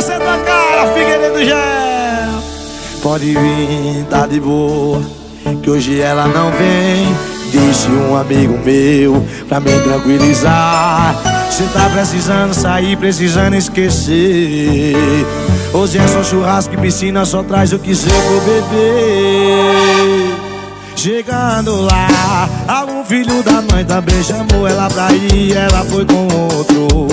você tua cara, Figueiredo Gel. Pode vir, tá de boa, que hoje ela não vem. Disse um amigo meu pra me tranquilizar: cê tá precisando sair, precisando esquecer. Hoje é só churrasco e piscina, só traz o que cê for beber. Chegando lá, algum filho da mãe também chamou ela pra ir, ela foi com outro.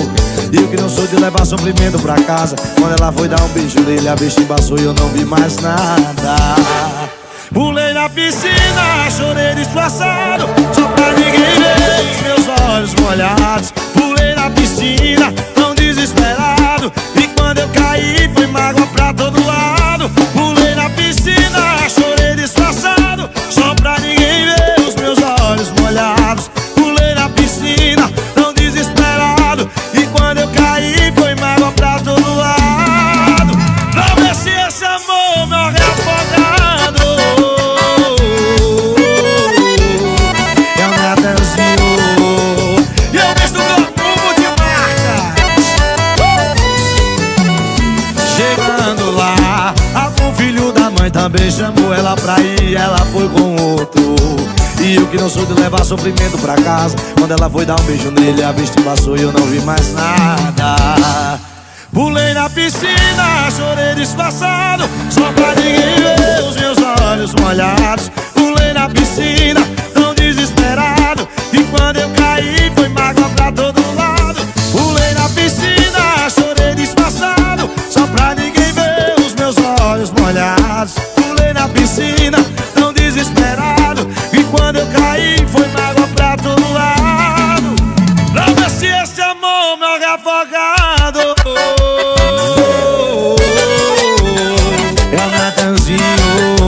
E eu que não sou de levar sofrimento pra casa, quando ela foi dar um beijo nele, a besta embaçou e eu não vi mais nada. Pulei na piscina, chorei disfarçado, só pra ninguém ver os meus olhos molhados. Pulei na piscina, tão desesperado, e quando eu caí foi mágoa pra todo lado. Pulei na piscina, chorei disfarçado, só pra ninguém ver os meus olhos molhados. Pulei na piscina, tão desesperado, e quando eu caí foi mágoa pra todo lado. Pra ver se esse amor morre afogado. Chegando lá, algum filho da mãe também chamou ela pra ir, ela foi com outro. E eu que não sou de levar sofrimento pra casa, quando ela foi dar um beijo nele, a besta embaçou e eu não vi mais nada. Pulei na piscina, chorei disfarçado, só pra ninguém ver os meus olhos molhados. Pulei na piscina, tão desesperado, e quando eu caí foi mágoa pra todo lado. Pulei na piscina, chorei disfarçado, só pra ninguém ver os meus olhos molhados. Pulei na piscina, tão desesperado, e quando eu caí foi mágoa pra todo lado. Pra ver se esse amor morre afogado. É o Natanzinho.